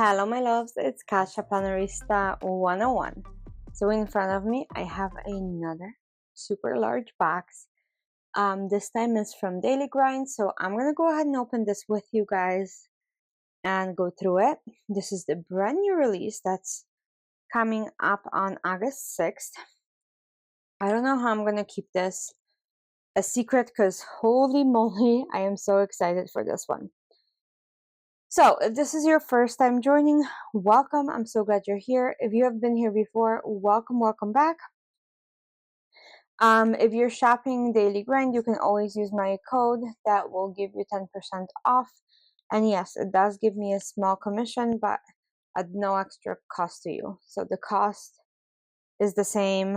Hello my loves, it's Kasia Plannerista 101. So in front of me I have another super large box. This time is from Daily Grind, so I'm gonna go ahead and open this with you guys and go through it. This is the brand new release that's coming up on August 6th. I don't know how I'm gonna keep this a secret because holy moly, I am so excited for this one. So if this is your first time joining, welcome. I'm so glad you're here. If you have been here before, welcome back. If you're shopping Daily Grind, you can always use my code that will give you 10% off. And yes, it does give me a small commission, but at no extra cost to you. So the cost is the same,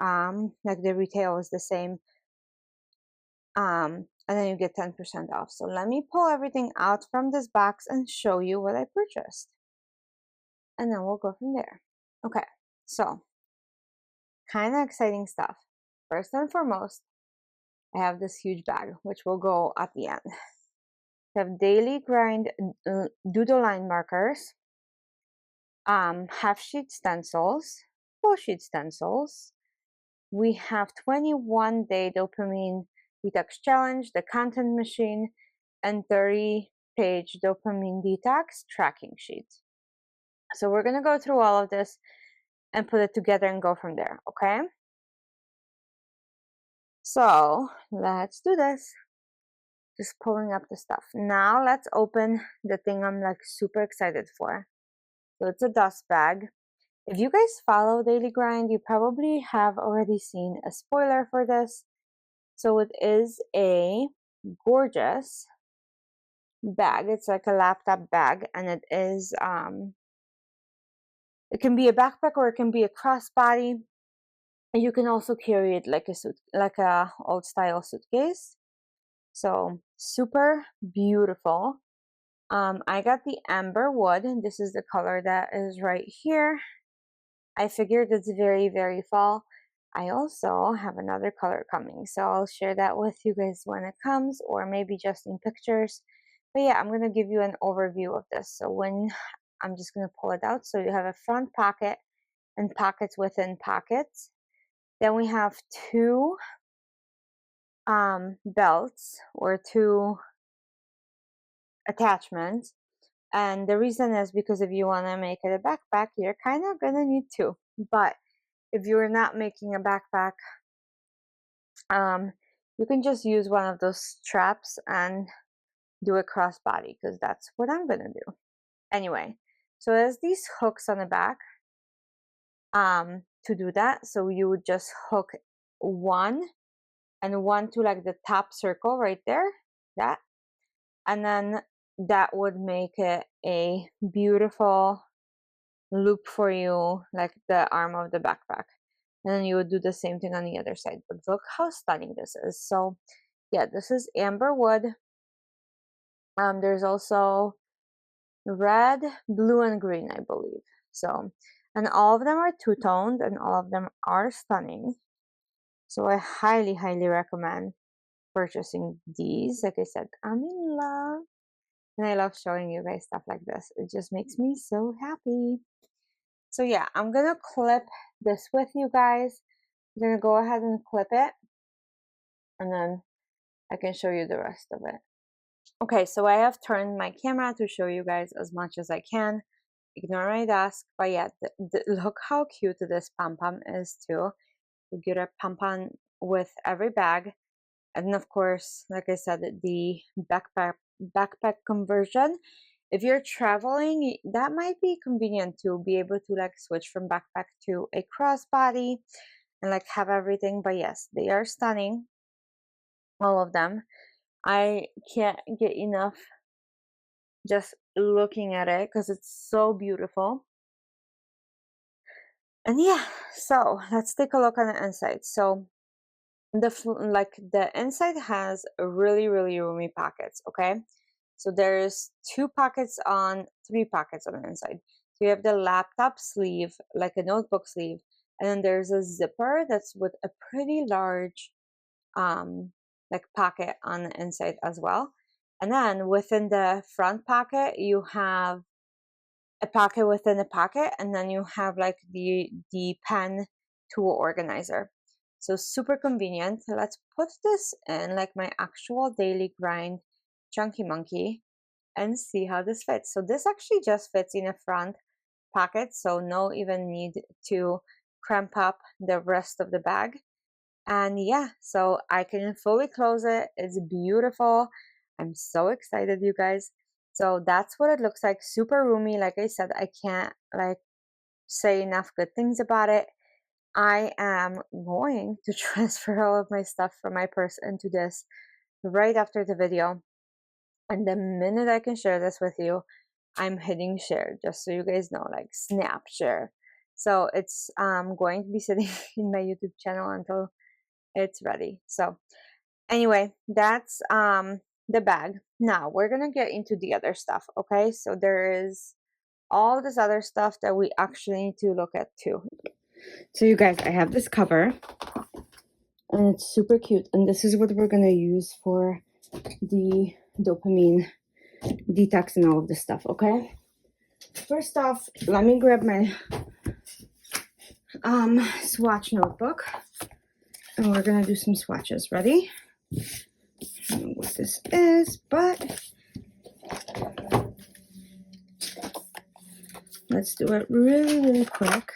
like the retail is the same. And then you get 10% off. So let me pull everything out from this box and show you what I purchased. And then we'll go from there. Okay, so kind of exciting stuff. First and foremost, I have this huge bag, which will go at the end. We have Daily Grind doodle line markers, half sheet stencils, full sheet stencils. We have 21-day dopamine detox challenge, the content machine, and 30-page dopamine detox tracking sheet. So we're gonna go through all of this and put it together and go from there, okay? So let's do this. Just pulling up the stuff. Now let's open the thing I'm like super excited for. So it's a dust bag. If you guys follow Daily Grind, you probably have already seen a spoiler for this. So it is a gorgeous bag. It's like a laptop bag, and it is it can be a backpack or it can be a crossbody. And you can also carry it like a old style suitcase. So super beautiful. I got the amber wood. This is the color that is right here. I figured it's very, very fall. I also have another color coming, so I'll share that with you guys when it comes, or maybe just in pictures. But yeah, I'm going to give you an overview of this. So I'm just going to pull it out. So you have a front pocket and pockets within pockets. Then we have two belts or two attachments. And the reason is because if you want to make it a backpack, you're kind of going to need two. But if you're not making a backpack, you can just use one of those straps and do a crossbody, because that's what I'm going to do. Anyway, so there's these hooks on the back to do that. So you would just hook one and one to like the top circle right there, that. And then that would make it a beautiful loop for you, like the arm of the backpack. And then you would do the same thing on the other side. But look how stunning this is. So yeah, this is amber wood. There's also red, blue, and green, I believe. So, and all of them are two-toned and all of them are stunning. So I highly, highly recommend purchasing these. Like I said, I'm in love. And I love showing you guys stuff like this. It just makes me so happy. So yeah, I'm going to clip this with you guys. I'm going to go ahead and clip it. And then I can show you the rest of it. Okay, so I have turned my camera to show you guys as much as I can. Ignore my desk. But yeah, look how cute this pom-pom is too. You get a pom-pom with every bag. And of course, like I said, the backpack conversion. If you're traveling, that might be convenient to be able to like switch from backpack to a crossbody and like have everything. But yes, they are stunning, all of them. I can't get enough just looking at it because it's so beautiful. And yeah, so let's take a look on the inside. So the inside has really, really roomy pockets. Okay, so there's three pockets on the inside. So you have the laptop sleeve, like a notebook sleeve, and then there's a zipper that's with a pretty large like pocket on the inside as well. And then within the front pocket you have a pocket within a pocket, and then you have like the pen tool organizer. So super convenient. Let's put this in like my actual daily grind chunky monkey and see how this fits. So this actually just fits in a front pocket, so no even need to cramp up the rest of the bag. And yeah, so I can fully close it. It's beautiful. I'm so excited, you guys. So that's what it looks like. Super roomy. Like I said, I can't like say enough good things about it. I am going to transfer all of my stuff from my purse into this right after the video. And the minute I can share this with you, I'm hitting share, just so you guys know, like snap share. So it's going to be sitting in my YouTube channel until it's ready. So anyway, that's the bag. Now we're gonna get into the other stuff. Okay, so there is all this other stuff that we actually need to look at too. So you guys, I have this cover and it's super cute, and this is what we're gonna use for the dopamine detox and all of this stuff. Okay, first off, let me grab my swatch notebook and we're gonna do some swatches. Ready? I don't know what this is, but let's do it really quick.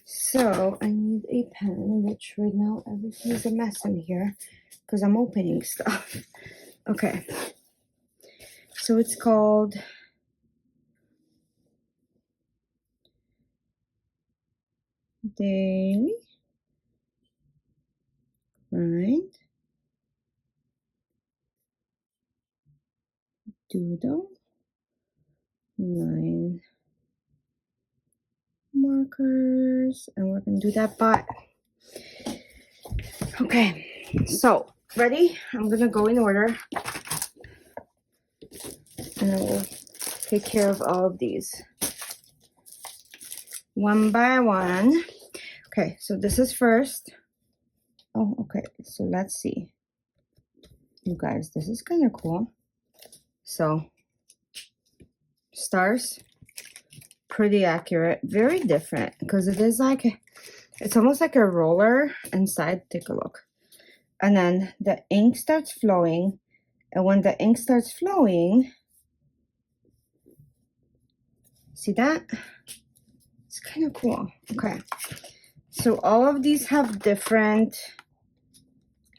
So I need a pen, which right now everything is a mess in here because I'm opening stuff. Okay, so it's called Daily Grind Doodle Line Markers, and we're gonna do that bot. Okay, so ready? I'm gonna go in order and I will take care of all of these one by one. Okay, so this is first. Oh, okay, so let's see. You guys, this is kind of cool. So, stars, pretty accurate, very different because it is like, it's almost like a roller inside. Take a look. And then the ink starts flowing, and when the ink starts flowing, see that? It's kind of cool. Okay, so all of these have different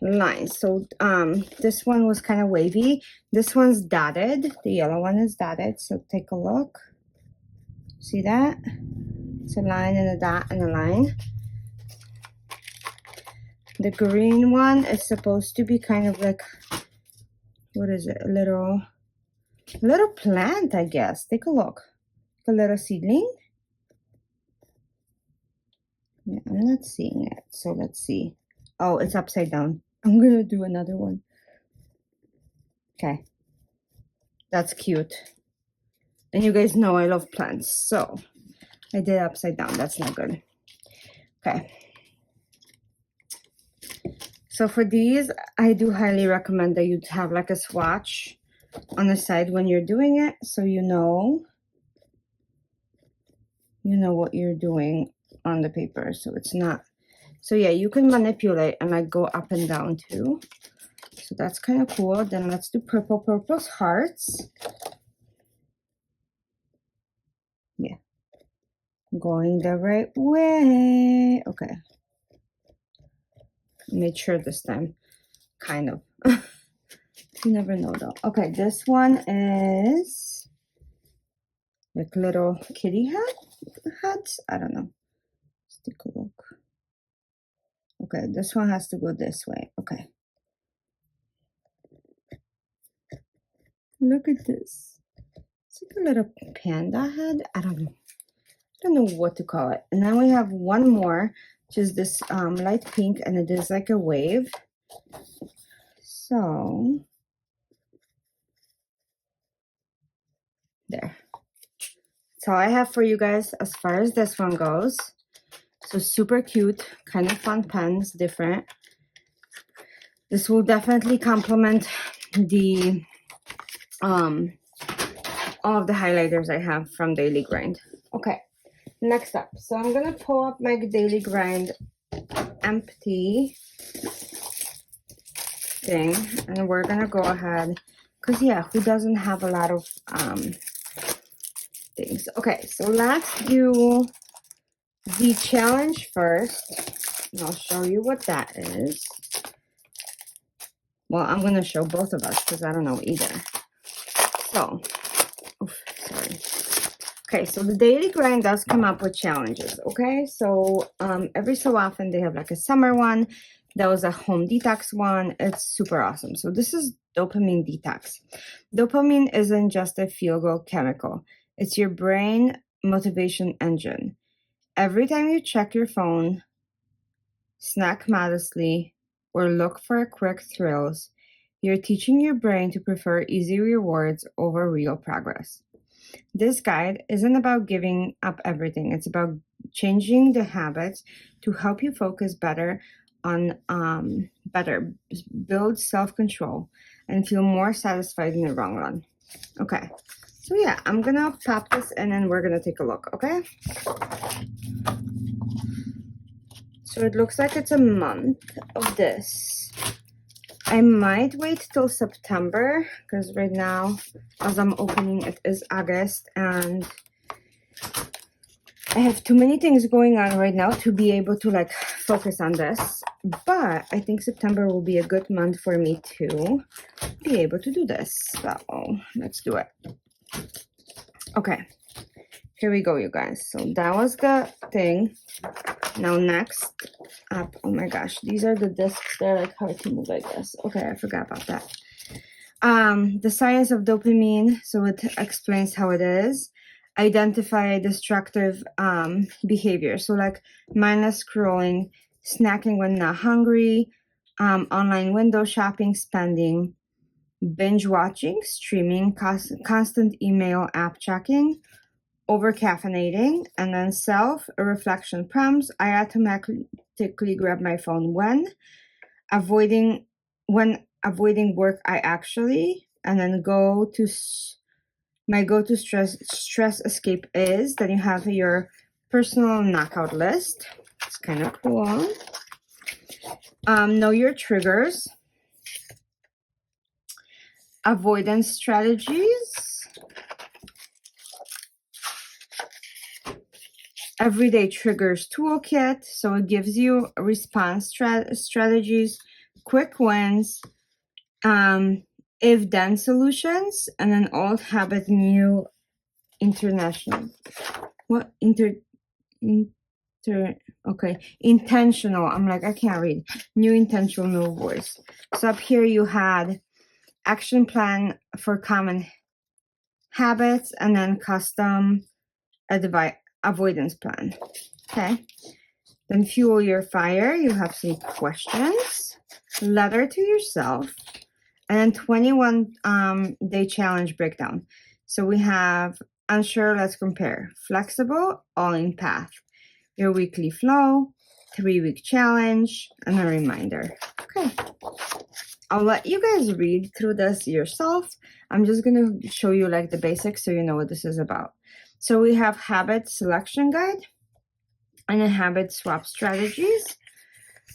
lines. So this one was kind of wavy. This one's dotted. The yellow one is dotted. So take a look. See that? It's a line and a dot and a line. The green one is supposed to be kind of like, what is it? A little plant, I guess. Take a look. A little seedling. Yeah, I'm not seeing it. So let's see. Oh, it's upside down. I'm gonna do another one. Okay. That's cute. And you guys know I love plants, so I did upside down. That's not good. Okay. So for these, I do highly recommend that you have like a swatch on the side when you're doing it, so you know what you're doing on the paper. So it's not. So yeah, you can manipulate and like go up and down too. So that's kind of cool. Then let's do purple. Purple's hearts. Yeah. Going the right way. Okay. Made sure this time. Kind of. You never know though. Okay, this one is like little kitty hats. I don't know. Let's take a look. Okay, this one has to go this way. Okay. Look at this. It's like a little panda head. I don't know what to call it. And then we have one more, which is this light pink, and it is like a wave. So there. That's all I have for you guys as far as this one goes. So super cute, kind of fun pens, different. This will definitely complement the all of the highlighters I have from Daily Grind. Okay, next up. So I'm gonna pull up my Daily Grind empty thing, and we're gonna go ahead, because yeah, who doesn't have a lot of things? Okay, so let's do the challenge first, and I'll show you what that is. Well, I'm gonna show both of us because I don't know either. So, oof, sorry. Okay, so the Daily Grind does come up with challenges, okay? So every so often they have like a summer one. There was a home detox one. It's super awesome. So this is dopamine detox. Dopamine isn't just a feel-good chemical. It's your brain motivation engine. Every time you check your phone, snack modestly, or look for quick thrills, you're teaching your brain to prefer easy rewards over real progress. This guide isn't about giving up everything. It's about changing the habits to help you focus better on build self-control, and feel more satisfied in the long run. Okay, so yeah, I'm gonna pop this in and we're gonna take a look, okay? So it looks like it's a month of this. I might wait till September because right now, as I'm opening, it is August and I have too many things going on right now to be able to like focus on this. But I think September will be a good month for me to be able to do this. So let's do it. Okay, here we go, you guys. So that was the thing. Now next up, oh my gosh, these are the discs. They're like hard to move, I guess. Okay, I forgot about that. The science of dopamine. So it explains how it is. Identify destructive behavior. So like mindless scrolling, snacking when not hungry, online window shopping, spending, binge watching, streaming, constant email app checking, over caffeinating, and then self-reflection prompts. I automatically grab my phone when avoiding work. I actually, and then my go-to stress escape is, then you have your personal knockout list. It's kind of cool. Know your triggers, avoidance strategies, everyday triggers toolkit. So it gives you response strategies, quick wins, if then solutions, and then old habit, new international. What okay, intentional. I'm like, I can't read. New intentional, new voice. So up here you had action plan for common habits, and then custom avoidance plan. Okay. Then fuel your fire. You have some questions, letter to yourself, and then 21 day challenge breakdown. So we have unsure, let's compare, flexible, all in path, your weekly flow, 3-week challenge, and a reminder. Okay. I'll let you guys read through this yourself. I'm just going to show you like the basics so you know what this is about. So we have habit selection guide and a habit swap strategies,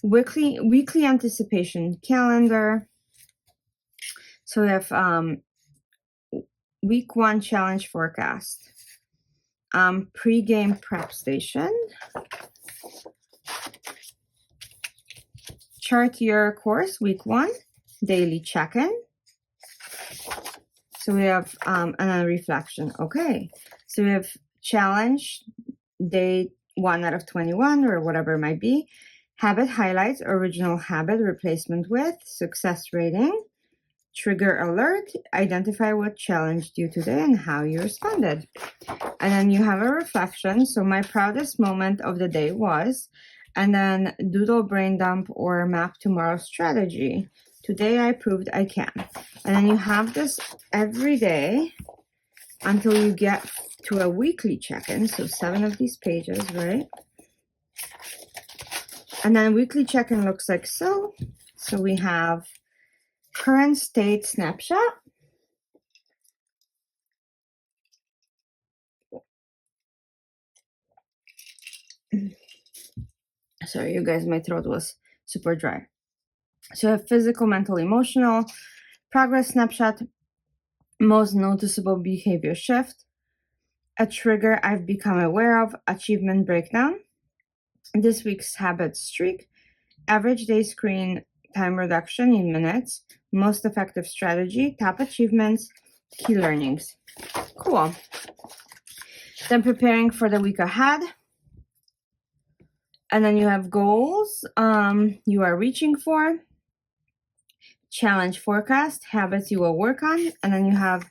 weekly anticipation calendar. So we have week 1 challenge forecast, pre-game prep station, chart your course week 1, daily check-in. So we have and then reflection. Okay, so we have challenge day 1 out of 21 or whatever it might be, habit highlights, original habit replacement with, success rating, trigger alert, identify what challenged you today and how you responded. And then you have a reflection. So my proudest moment of the day was, and then doodle brain dump or map tomorrow's strategy. Today I proved I can. And then you have this every day until you get to a weekly check-in. So 7 of these pages, right? And then weekly check-in looks like so. So we have current state snapshot, Sorry, you guys, my throat was super dry. So physical, mental, emotional, progress snapshot, most noticeable behavior shift, a trigger I've become aware of, achievement breakdown, this week's habit streak, average day screen time reduction in minutes, most effective strategy, top achievements, key learnings. Cool. Then preparing for the week ahead. And then you have goals you are reaching for, challenge forecast, habits you will work on, and then you have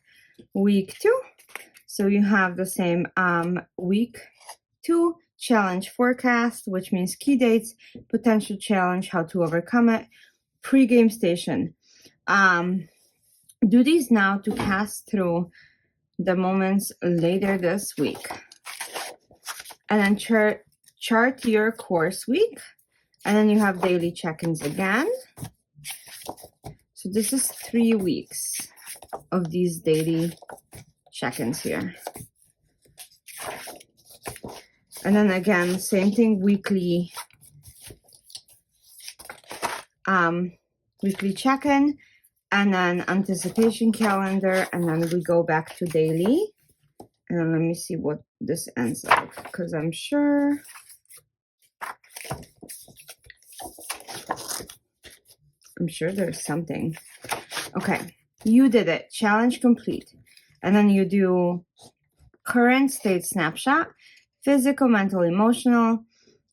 week 2. So you have the same week 2 challenge forecast, which means key dates, potential challenge, how to overcome it, pre-game station. Do these now to pass through the moments later this week. And then chart your course week. And then you have daily check-ins again. So this is 3 weeks of these daily check-ins here. And then again, same thing, weekly check-in, and then anticipation calendar, and then we go back to daily. And then let me see what this ends up, because I'm sure there's something. Okay, you did it. Challenge complete. And then you do current state snapshot, physical, mental, emotional,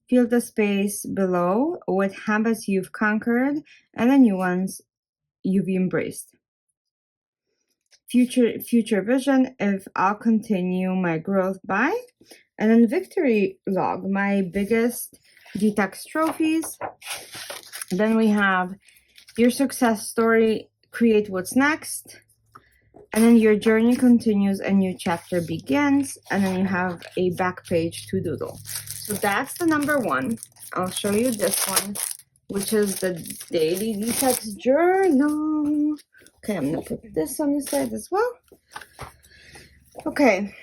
feel the space below with habits you've conquered and the new ones you've embraced. Future vision, if I'll continue my growth by, and then victory log, my biggest detox trophies. Then we have your success story, create what's next, and then your journey continues, a new chapter begins, and then you have a back page to doodle. So that's the number 1. I'll show you this one, which is the daily detox journal. Okay, I'm gonna put this on the side as well. Okay,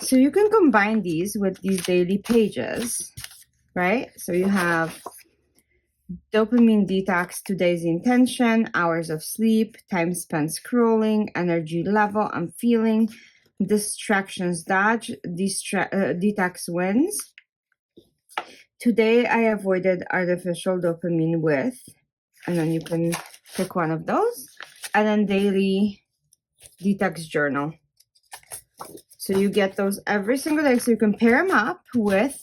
so you can combine these with these daily pages, right? So you have dopamine detox, today's intention, hours of sleep, time spent scrolling, energy level I'm feeling, distractions dodge, detox wins. Today I avoided artificial dopamine with, and then you can pick one of those, and then daily detox journal. So you get those every single day, so you can pair them up with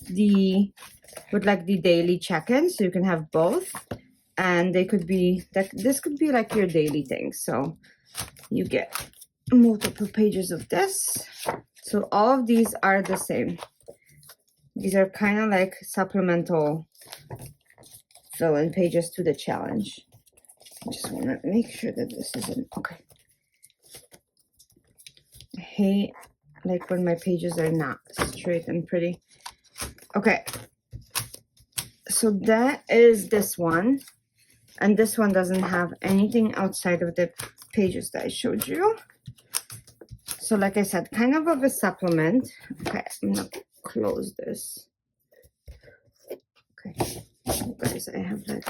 like the daily check-in, so you can have both, and they could be this could be like your daily thing. So you get multiple pages of this. So all of these are the same. These are kind of like supplemental fill-in pages to the challenge. I just want to make sure that this isn't okay. I hate like when my pages are not straight and pretty. Okay. So that is this one, and this one doesn't have anything outside of the pages that I showed you. So like I said, kind of a supplement. Okay, I'm gonna close this. Okay, you guys, I have like,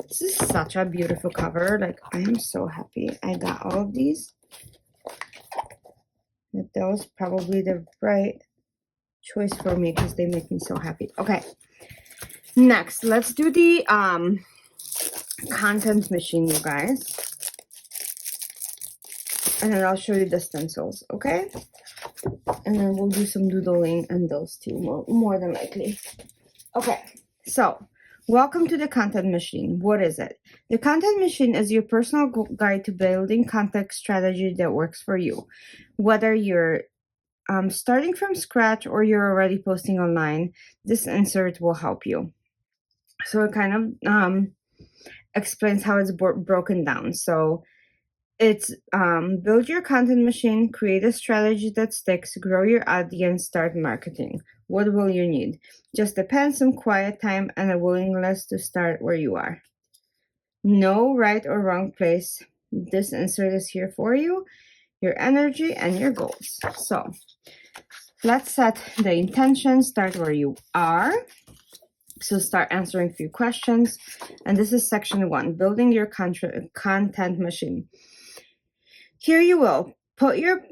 this is such a beautiful cover. Like, I am so happy I got all of these. That was probably the right choice for me because they make me so happy. Okay. Next, let's do the content machine, you guys. And then I'll show you the stencils, okay? And then we'll do some doodling and those two more than likely. Okay, so welcome to the content machine. What is it? The content machine is your personal guide to building content strategy that works for you. Whether you're starting from scratch or you're already posting online, this insert will help you. So it kind of explains how it's broken down. So it's build your content machine, create a strategy that sticks, grow your audience, start marketing. What will you need? Just a pen, some quiet time, and a willingness to start where you are. No right or wrong place. This insert is here for you, your energy, and your goals. So let's set the intention, start where you are. So start answering a few questions. And this is section 1, building your content machine. Here you will put your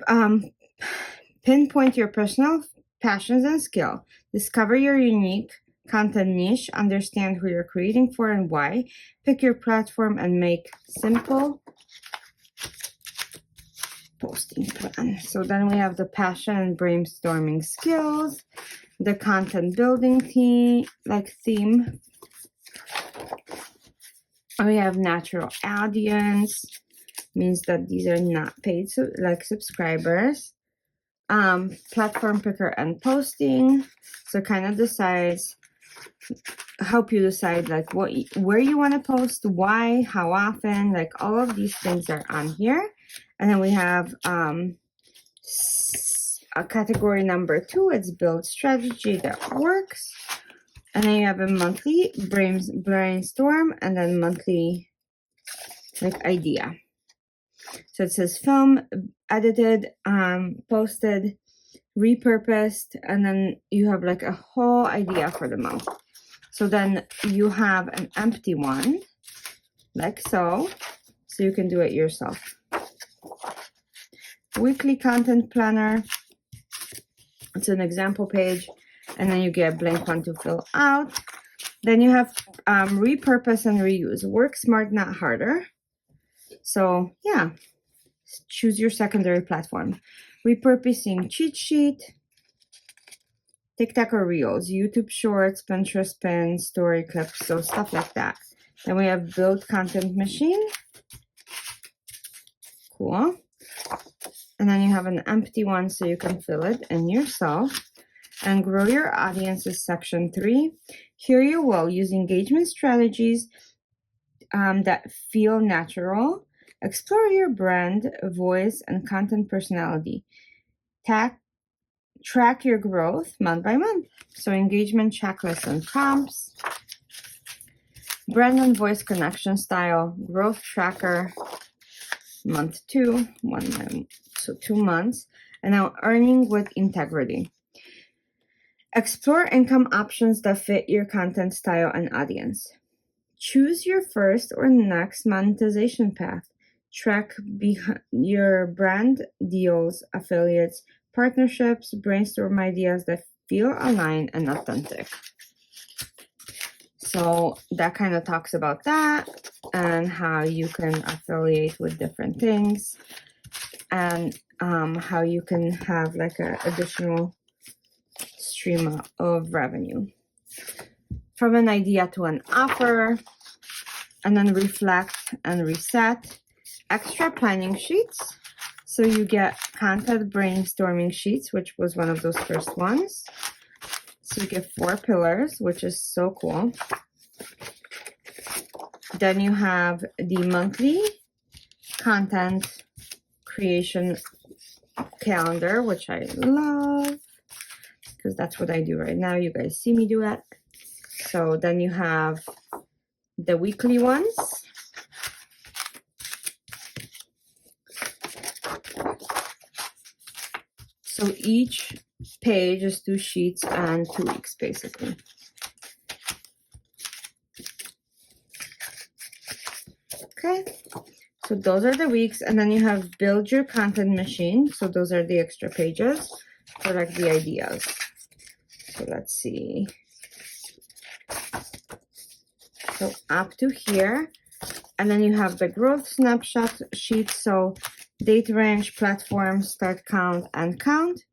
pinpoint your personal passions and skill. Discover your unique content niche. Understand who you're creating for and why. Pick your platform and make simple posting plan. So then we have the passion and brainstorming skills, the content building theme. We have natural audience, means that these are not paid subscribers. Platform picker and posting, so kind of help you decide like where you want to post, why, how often, like all of these things are on here. And then we have a category number 2, it's build strategy that works. And then you have a monthly brainstorm, and then monthly idea. So it says film, edited, posted, repurposed, and then you have a whole idea for the month. So then you have an empty one, like so you can do it yourself. Weekly content planner, it's an example page, and then you get a blank one to fill out. Then you have repurpose and reuse. Work smart, not harder. So yeah, choose your secondary platform. Repurposing cheat sheet, TikTok or Reels, YouTube Shorts, Pinterest pins, story clips, so stuff like that. Then we have build content machine. Cool. And then you have an empty one so you can fill it in yourself. And grow your audience is section 3. Here you will use engagement strategies that feel natural. Explore your brand, voice, and content personality. Track your growth month by month. So engagement checklists and prompts. Brand and voice connection style. Growth tracker. Month 2. 1 month. So 2 months. And now earning with integrity. Explore income options that fit your content style and audience. Choose your first or next monetization path. Track your brand deals, affiliates, partnerships, brainstorm ideas that feel aligned and authentic. So that kind of talks about that and how you can affiliate with different things, and how you can have an additional stream of revenue. From an idea to an offer, and then reflect and reset. Extra planning sheets. So you get content brainstorming sheets, which was one of those first ones. So you get 4 pillars, which is so cool. Then you have the monthly content creation calendar, which I love because that's what I do right now. You guys see me do it. So then you have the weekly ones. So each page is 2 sheets and 2 weeks, basically. Okay, so those are the weeks, and then you have build your content machine. So those are the extra pages for the ideas. So let's see. So up to here, and then you have the growth snapshot sheet. So date range, platform, start count, and count.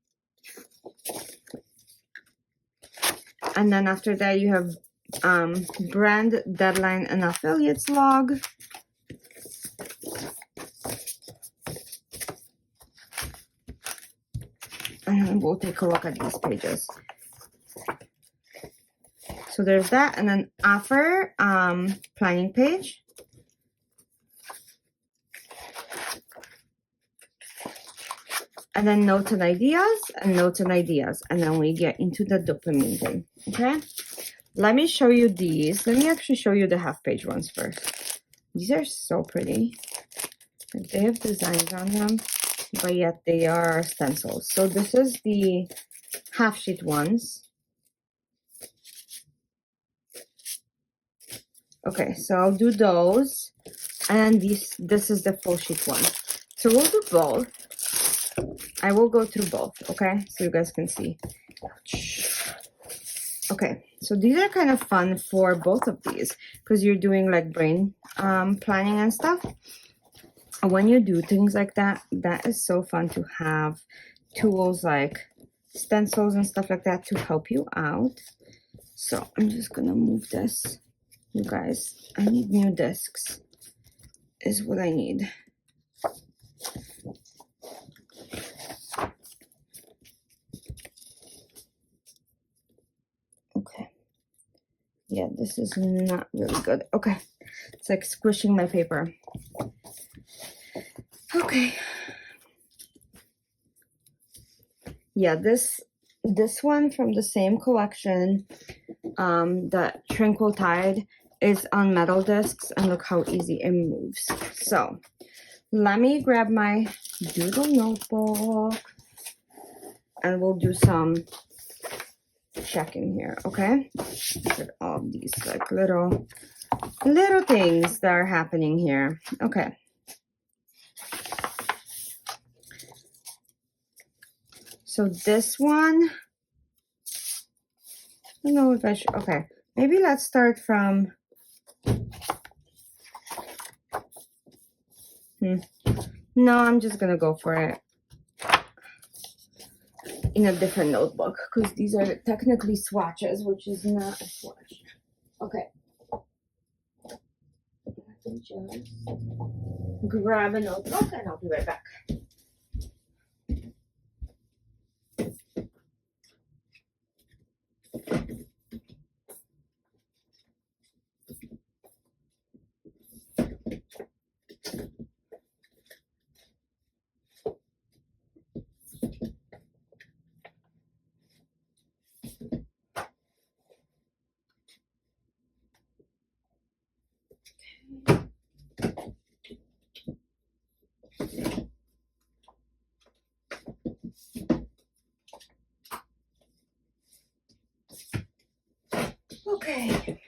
And then after that, you have brand, deadline, and affiliates log. And then we'll take a look at these pages. So there's that, and then offer planning page. And then notes and ideas, and notes and ideas. And then we get into the dopamine thing, okay? Let me show you these. Let me actually show you the half-page ones first. These are so pretty. They have designs on them, but yet they are stencils. So this is the half-sheet ones. Okay, so I'll do those, and this is the full sheet one. So we'll do both. I will go through both, okay, so you guys can see. Okay, so these are kind of fun for both of these because you're doing like brain planning and stuff. When you do things like that, that is so fun to have tools like stencils and stuff like that to help you out. So I'm just gonna move this. You guys, I need new discs is what I need. Okay. Yeah, this is not really good. Okay. It's like squishing my paper. Okay. Yeah, this one from the same collection, the Tranquil Tide, is on metal discs, and look how easy it moves. So let me grab my doodle notebook and we'll do some checking here, okay? Look at all these like little things that are happening here. Okay. So this one, I don't know if I should, okay. Maybe let's start from, no, I'm just gonna go for it in a different notebook because these are technically swatches, which is not a swatch. Okay. Let me just grab a notebook and I'll be right back. Okay.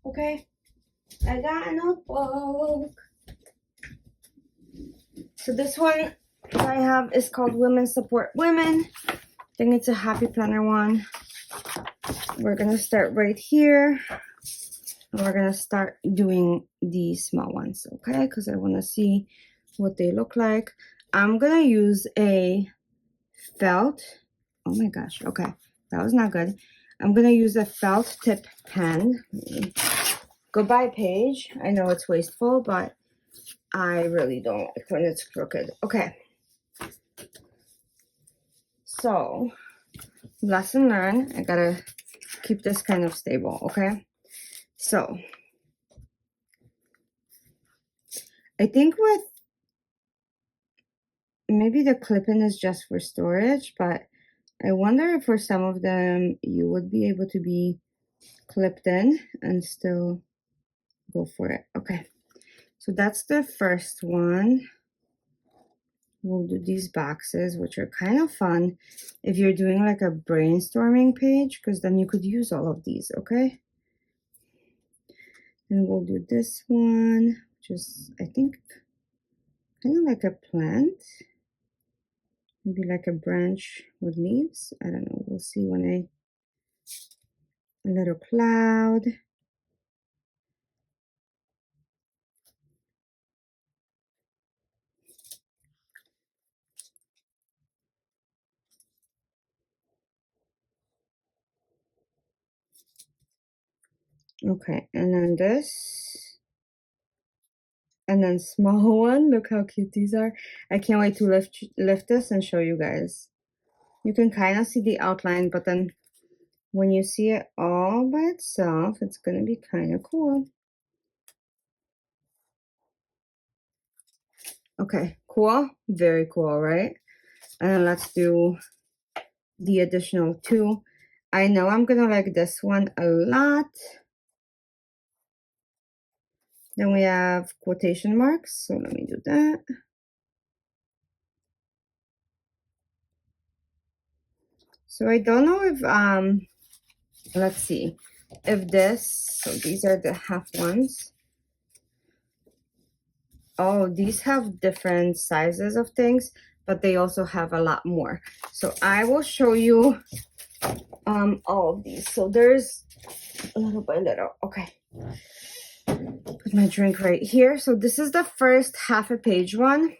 Okay. I got a notebook. So this one I have is called Women Support Women. I think it's a happy planner one. We're gonna start right here. And we're gonna start doing these small ones, okay? Because I wanna see what they look like. I'm gonna use a felt. Oh my gosh, okay. That was not good. I'm gonna use a felt tip pen. Goodbye page. I know it's wasteful, but I really don't like when it's crooked. Okay. So, lesson learned. I gotta keep this kind of stable, okay? So, I think with maybe the clip-in is just for storage, but I wonder if for some of them you would be able to be clipped in and still go for it. Okay, so that's the first one. We'll do these boxes, which are kind of fun if you're doing like a brainstorming page, because then you could use all of these, okay? And we'll do this one, which is, I think, kind of like a plant. Maybe like a branch with leaves. I don't know. We'll see when a little cloud. Okay, and then this. And then small one. Look how cute these are. I can't wait to lift this and show you guys. You can kind of see the outline, but then when you see it all by itself, it's going to be kind of cool. Okay, cool. Very cool, right? And then let's do the additional two. I know I'm going to like this one a lot. Then we have quotation marks. So let me do that. So I don't know if, let's see. if this, so these are the half ones. Oh, these have different sizes of things, but they also have a lot more. So I will show you all of these. So there's little by little. Okay. Put my drink right here. So this is the first half a page one.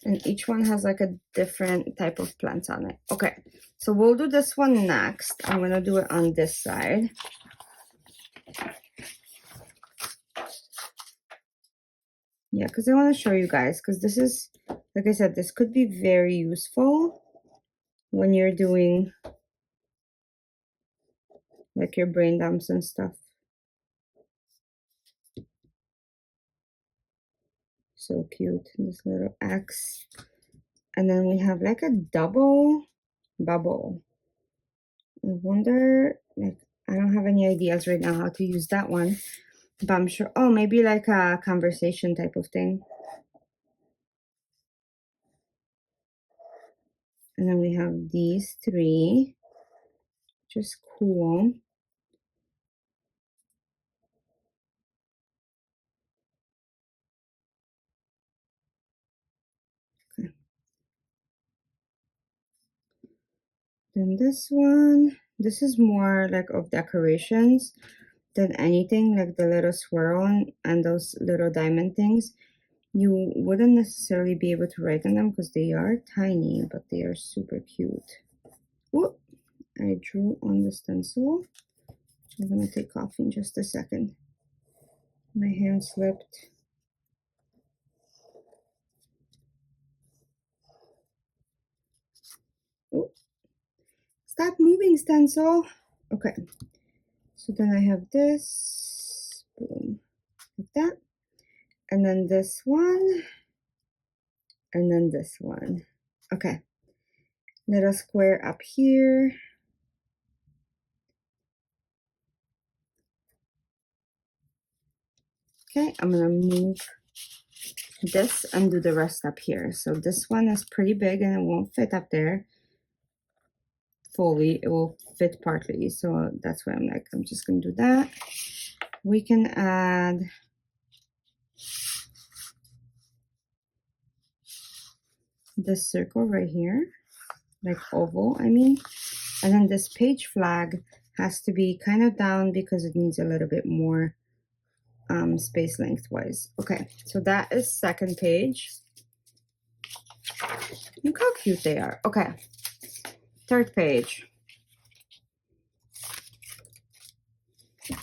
And each one has like a different type of plants on it. Okay. So we'll do this one next. I'm going to do it on this side. Yeah, because I want to show you guys, because this is, like I said, this could be very useful when you're doing like your brain dumps and stuff. So cute, this little X. And then we have like a double bubble. I wonder, like, I don't have any ideas right now how to use that one, but I'm sure, oh, maybe like a conversation type of thing. And then we have these three, just cool. Okay. Then this one, this is more like of decorations than anything, like the little swirl and those little diamond things. You wouldn't necessarily be able to write on them because they are tiny, but they are super cute. Whoop! I drew on the stencil. I'm gonna take off in just a second. My hand slipped. Oh, stop moving, stencil. Okay, so then I have this, boom, like that. And then this one, and then this one. Okay, little square up here. Okay, I'm gonna move this and do the rest up here. So this one is pretty big and it won't fit up there fully. It will fit partly. So that's why I'm like, I'm just gonna do that. We can add this circle right here, like oval, I mean. And then this page flag has to be kind of down because it needs a little bit more space lengthwise. Okay, so that is second page. Look how cute they are. Okay, third page.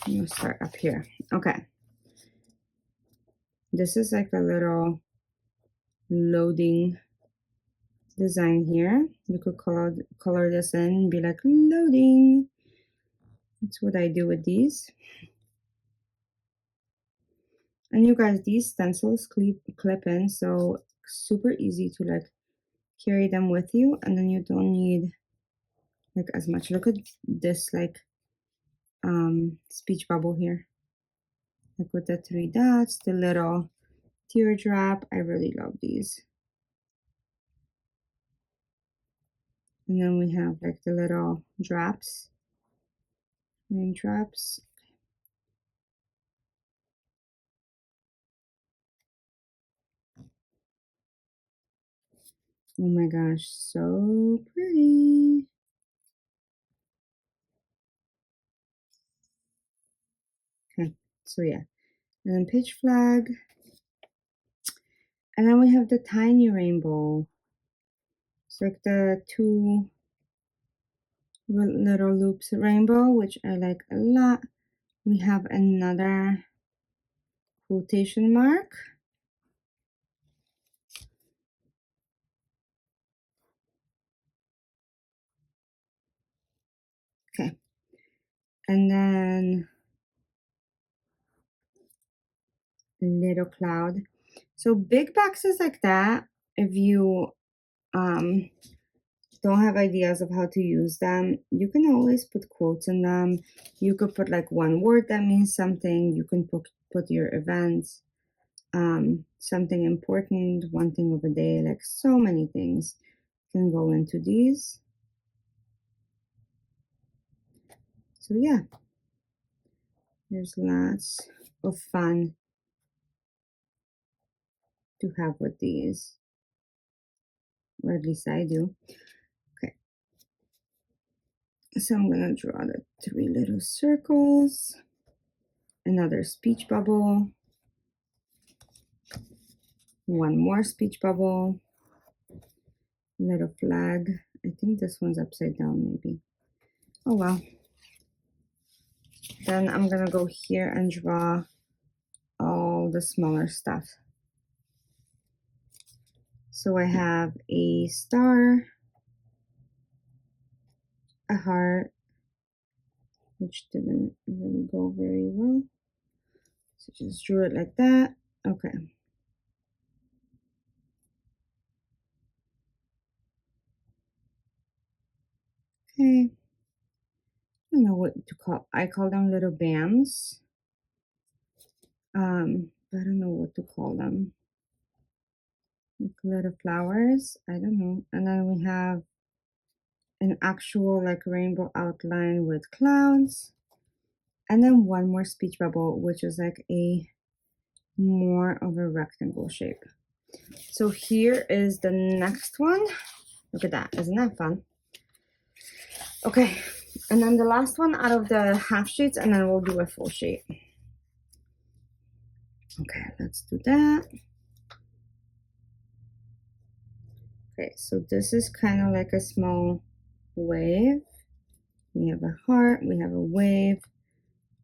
I'm gonna start up here. Okay, this is like a little loading design here. You could color this in and be like loading. That's what I do with these. And you guys, these stencils clip in, so super easy to like carry them with you, and then you don't need like as much. Look at this like speech bubble here, like with the three dots, the little teardrop. I really love these. And then we have like the little drops, raindrops. Oh my gosh, so pretty. Okay, so yeah, and then page flag. And then we have the tiny rainbow. It's like the two little loops rainbow, which I like a lot. We have another quotation mark. Okay. And then little cloud. So big boxes like that, if you don't have ideas of how to use them, you can always put quotes in them. You could put like one word that means something. You can put your events, something important, one thing of a day, like so many things can go into these. So yeah, there's lots of fun to have with these, or at least I do. Okay, so I'm gonna draw the 3 little circles, another speech bubble, one more speech bubble, little flag. I think this one's upside down maybe. Oh well. Then I'm gonna go here and draw all the smaller stuff. So I have a star, a heart, which didn't really go very well. So just drew it like that. Okay. Okay. I don't know what to call. I call them little bams. I don't know what to call them. Like little flowers. I don't know. And then we have an actual like rainbow outline with clouds. And then one more speech bubble, which is like a more of a rectangle shape. So here is the next one. Look at that. Isn't that fun? Okay. And then the last one out of the half sheets, and then we'll do a full sheet. Okay, let's do that. Okay, so this is kind of like a small wave. We have a heart, we have a wave,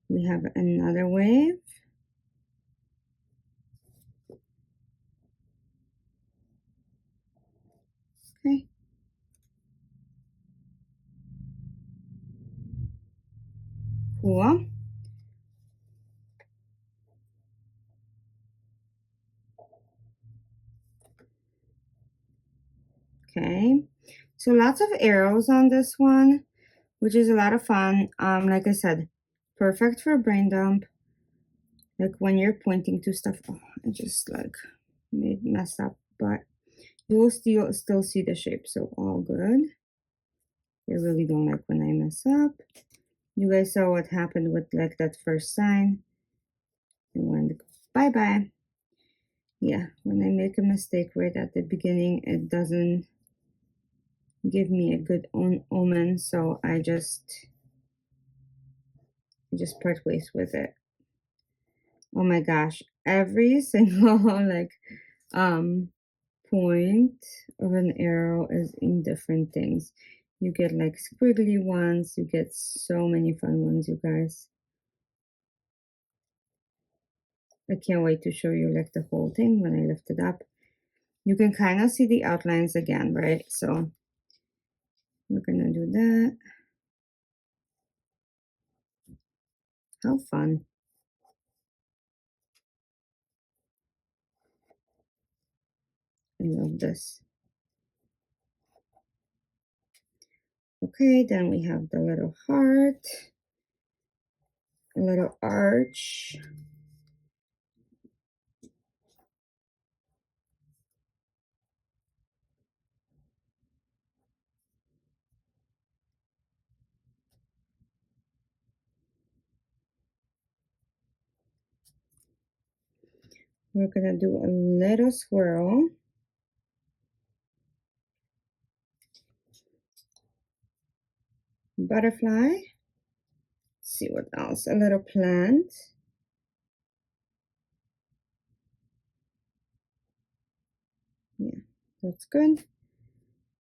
we have another wave. Okay. Cool. Okay, so lots of arrows on this one, which is a lot of fun. Like I said, perfect for brain dump. Like when you're pointing to stuff. Oh, I just like messed up, but you will still see the shape, so all good. I really don't like when I mess up. You guys saw what happened with like that first sign. It went bye-bye. Yeah, when I make a mistake right at the beginning, it doesn't give me a good omen, so I just part ways with it. Oh my gosh, every single like point of an arrow is in different things. You get like squiggly ones, you get so many fun ones, you guys. I can't wait to show you like the whole thing when I lift it up. You can kind of see the outlines again, right? So we're gonna do that. How fun. I love this. Okay, then we have the little heart, a little arch. We're gonna do a little swirl. Butterfly. Let's see what else. A little plant. Yeah, that's good.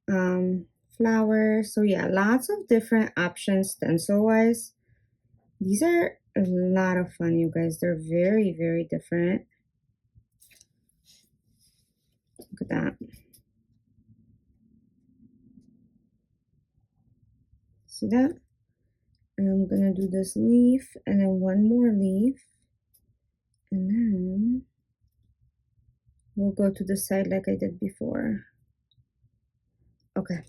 Flower. So yeah, lots of different options stencil wise. These are a lot of fun, you guys. They're very, very different. Look at that. See that? And I'm gonna do this leaf and then one more leaf. And then we'll go to the side like I did before. Okay.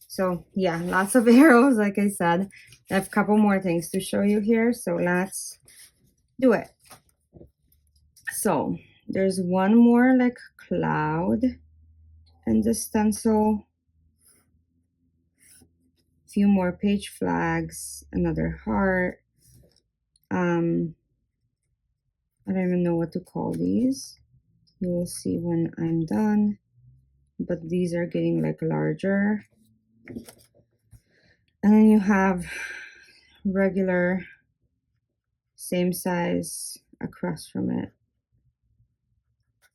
So yeah, lots of arrows, like I said. I have a couple more things to show you here, so let's do it. So there's one more like cloud and the stencil. few more page flags, another heart. I don't even know what to call these. You will see when I'm done, but these are getting like larger. And then you have regular, same size across from it.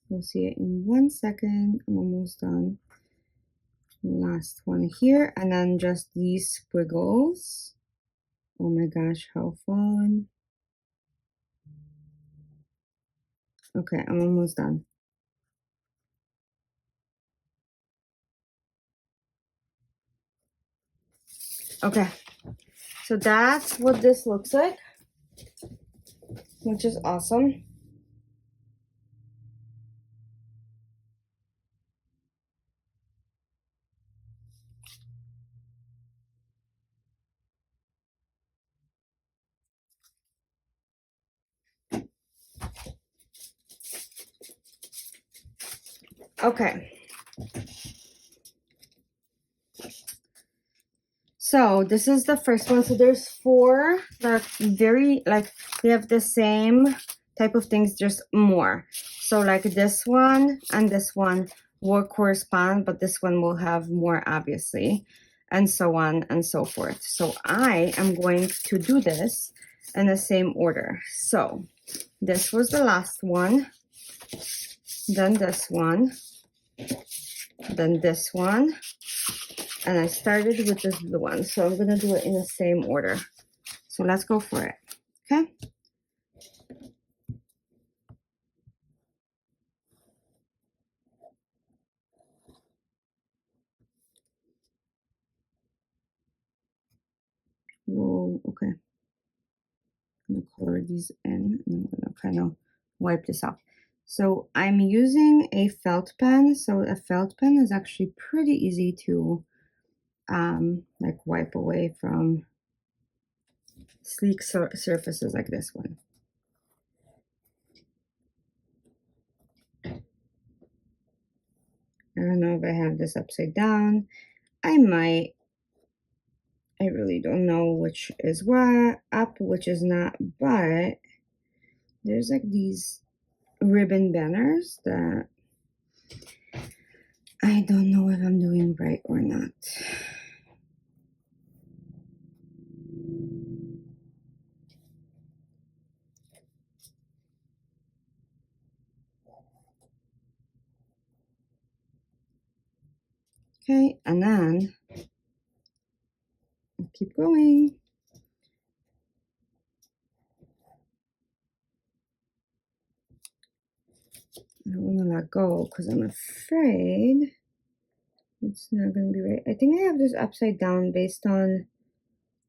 We'll see it in 1 second. I'm almost done. Last one here, and then just these squiggles. Oh my gosh, how fun. Okay, I'm almost done. Okay, so that's what this looks like, which is awesome. Okay. So this is the first one. So there's 4 that are very, like, they have the same type of things, just more. So like this one and this one will correspond, but this one will have more, obviously, and so on and so forth. So I am going to do this in the same order. So this was the last one, then this one, then this one, and I started with this blue one. So I'm gonna do it in the same order. So let's go for it, okay? Whoa, okay. I'm gonna color these in, and I'm gonna kind of wipe this off. So I'm using a felt pen. So a felt pen is actually pretty easy to like wipe away from sleek surfaces like this one. I don't know if I have this upside down. I might. I really don't know which is what, up, which is not, but there's like these ribbon banners that I don't know if I'm doing right or not. Okay, and then I'll keep going. I don't want to let go because I'm afraid it's not going to be right. I think I have this upside down based on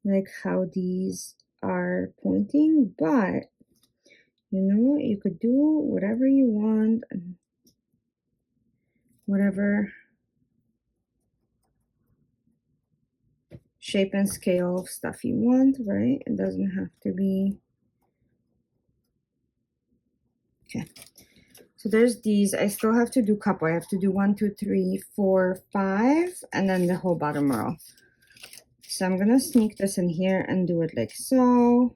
like how these are pointing, but you know what? You could do whatever you want and whatever shape and scale of stuff you want, right? It doesn't have to be. Okay. So there's these. I still have to do couple. I have to do 1, 2, 3, 4, 5, and then the whole bottom row. So I'm gonna sneak this in here and do it like so.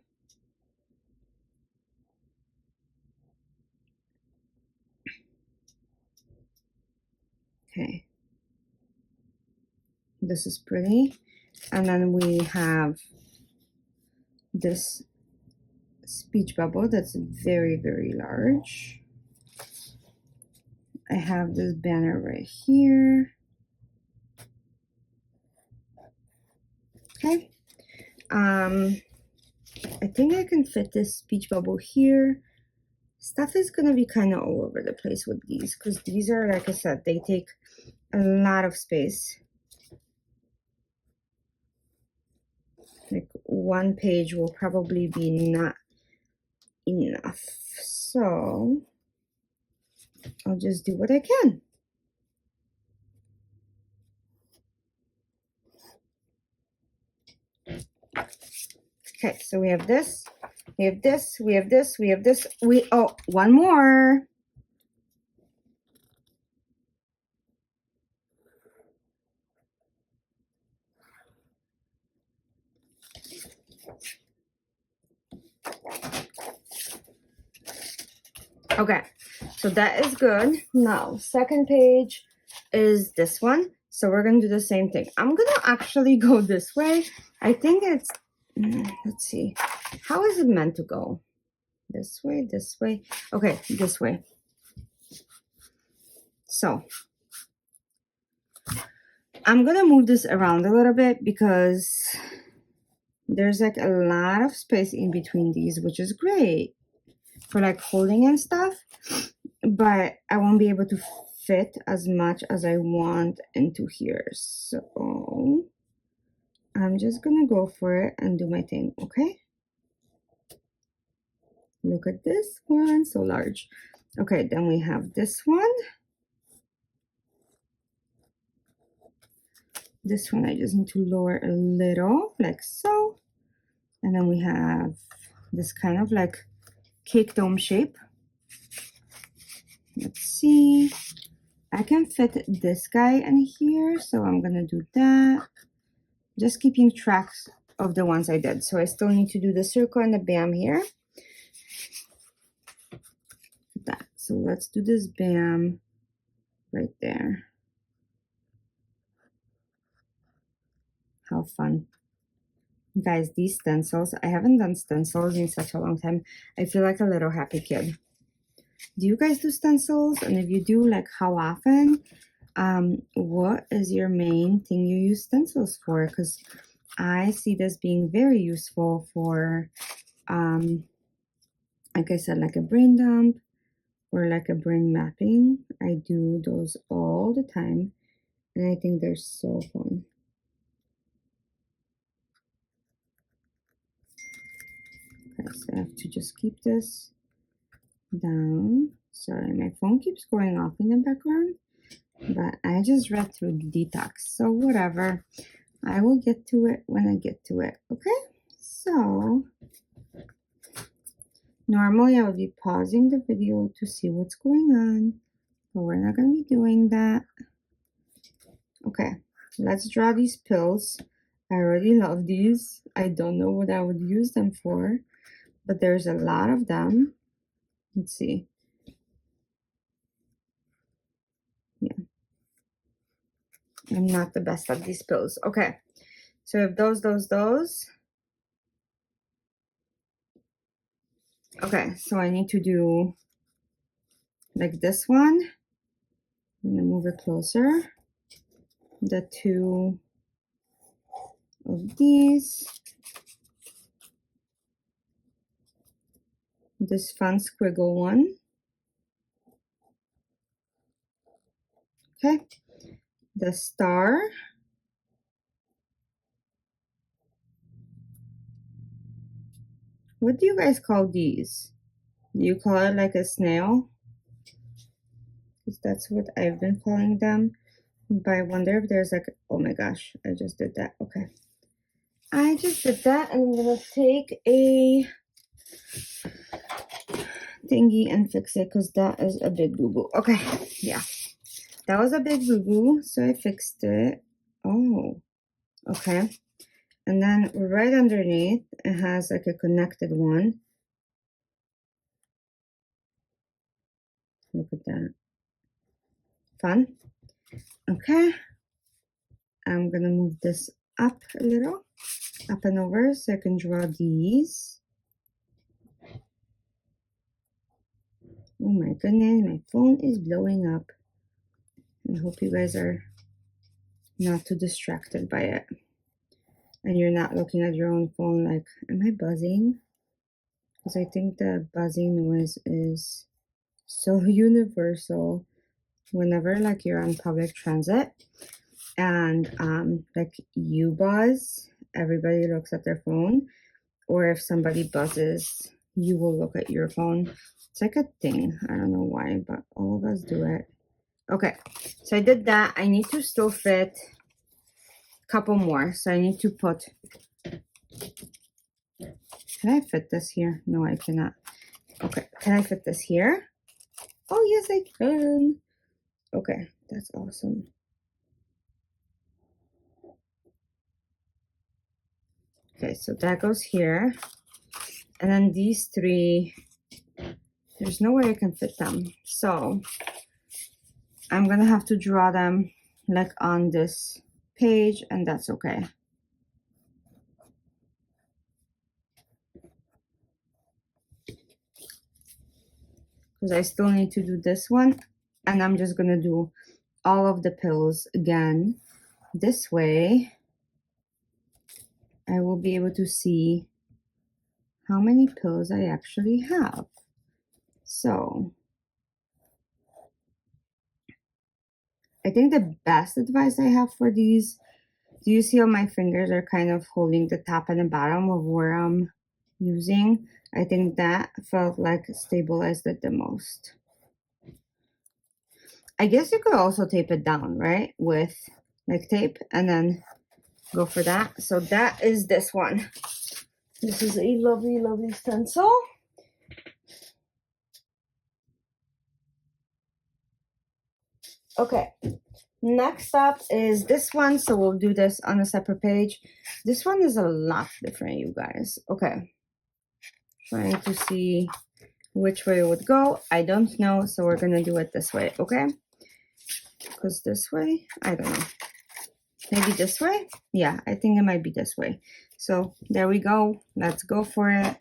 Okay. This is pretty. And then we have this speech bubble that's very, very large. I have this banner right here. Okay. I think I can fit this speech bubble here. Stuff is gonna be kind of all over the place with these because these are, like I said, they take a lot of space. Like 1 page will probably be not enough. So I'll just do what I can. Okay, so we have this, we have this, we have this, we have this. Oh, one more. Okay, so that is good. Now, second page is this one. So we're gonna do the same thing. I'm gonna actually go this way. I think it's, let's see, how is it meant to go? This way, this way. Okay, this way. So I'm gonna move this around a little bit because there's like a lot of space in between these, which is great for like holding and stuff, but I won't be able to fit as much as I want into here. So I'm just gonna go for it and do my thing, okay? Look at this one, so large. Okay, then we have this one. This one I just need to lower a little, like so. And then we have this kind of like cake dome shape. Let's see. I can fit this guy in here, so I'm gonna do that. Just keeping track of the ones I did. So I still need to do the circle and the bam here. That. So let's do this bam right there. How fun. Guys, these stencils, I haven't done stencils in such a long time. I feel like a little happy kid. Do you guys do stencils? And if you do, like how often? What is your main thing you use stencils for? Because I see this being very useful for, like I said, like a brain dump or like a brain mapping. I do those all the time, and I think they're so fun. Okay, so I have to just keep this down. Sorry, my phone keeps going off in the background, but I just read through detox, so whatever. I will get to it when I get to it, okay? So, normally I would be pausing the video to see what's going on, but we're not going to be doing that. Okay, let's draw these pills. I already love these. I don't know what I would use them for, but there's a lot of them. Let's see. Yeah. I'm not the best at these pills. Okay. So if those. Okay, so I need to do like this one. I'm gonna move it closer. The two of these. This fun squiggle one. Okay. The star. What do you guys call these? Do you call it like a snail? Because that's what I've been calling them. But I wonder if there's like, oh my gosh, I just did that. Okay. I just did that, and I'm gonna take a thingy and fix it because that is a big boo-boo. Okay, yeah. That was a big boo-boo, so I fixed it. Oh, okay. And then right underneath, it has like a connected one. Look at that. Fun. Okay. I'm gonna move this up a little, up and over, so I can draw these. Oh my goodness, my phone is blowing up. I hope you guys are not too distracted by it. And you're not looking at your own phone like, am I buzzing? Because I think the buzzing noise is so universal whenever like you're on public transit and like you buzz, everybody looks at their phone. Or if somebody buzzes, you will look at your phone. It's like a thing. I don't know why, but all of us do it. Okay, so I did that. I need to still fit a couple more. So I need to put, can I fit this here? No, I cannot. Okay, can I fit this here? Oh, yes, I can. Okay, that's awesome. Okay, so that goes here. And then these three there's no way I can fit them. So I'm gonna have to draw them like on this page, and that's okay. Because I still need to do this one, and I'm just gonna do all of the pills again. This way I will be able to see how many pills I actually have. So I think the best advice I have for these, do you see how my fingers are kind of holding the top and the bottom of where I'm using? I think that felt like stabilized it the most. I guess you could also tape it down, right? With like tape, and then go for that. So that is this one. This is a lovely, lovely stencil. Okay, next up is this one. So we'll do this on a separate page. This one is a lot different, you guys. Okay, trying to see which way it would go. I don't know, so we're gonna do it this way, okay? Because this way, I don't know. Maybe this way? Yeah, I think it might be this way. So there we go. Let's go for it.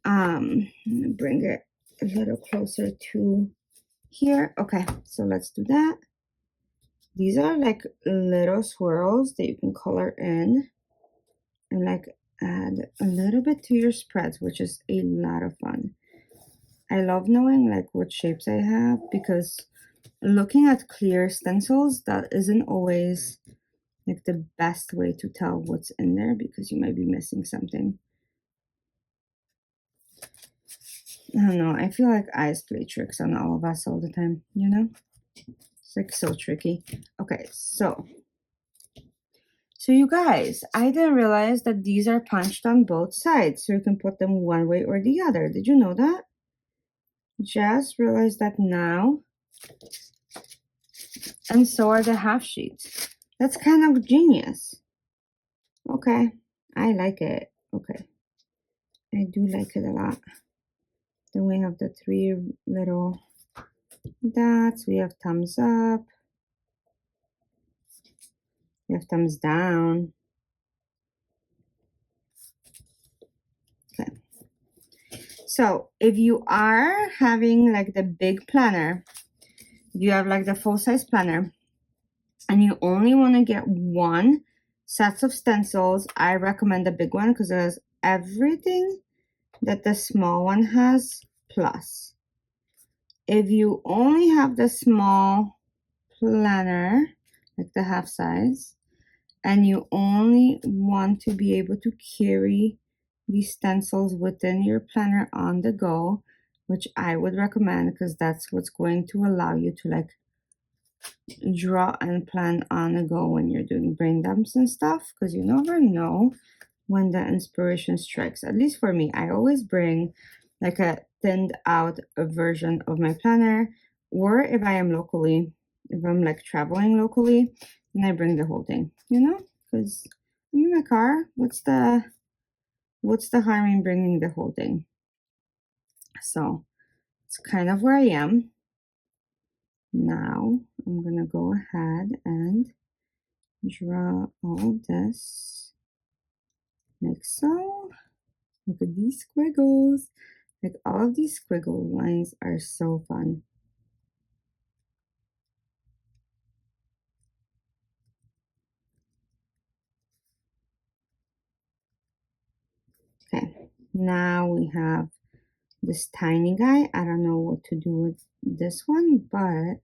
I'm gonna bring it a little closer to here. Okay, so let's do that. These are like little swirls that you can color in and like add a little bit to your spreads, which is a lot of fun. I love knowing like what shapes I have, because looking at clear stencils, that isn't always like the best way to tell what's in there, because you might be missing something. I don't know, I feel like eyes play tricks on all of us all the time, you know? It's like so tricky. Okay, so you guys, I didn't realize that these are punched on both sides, so you can put them one way or the other. Did you know that? Just realized that now. And so are the half sheets. That's kind of genius. Okay, I like it. Okay, I do like it a lot. Then we have the 3 little dots. We have thumbs up. We have thumbs down. Okay. So if you are having like the big planner, you have like the full-size planner, and you only want to get one set of stencils, I recommend the big one because it has everything that the small one has plus. If you only have the small planner, like the half size, and you only want to be able to carry these stencils within your planner on the go, which I would recommend because that's what's going to allow you to like draw and plan on the go when you're doing brain dumps and stuff, because you never know when the inspiration strikes. At least for me, I always bring like a thinned out version of my planner, or if I am locally, if I'm like traveling locally, then I bring the whole thing, you know, because I'm in my car. What's the harm in bringing the whole thing? So it's kind of where I am now. I'm gonna go ahead and draw all this like so. Look at these squiggles. Like all of these squiggle lines are so fun. Okay, now we have this tiny guy. I don't know what to do with this one, but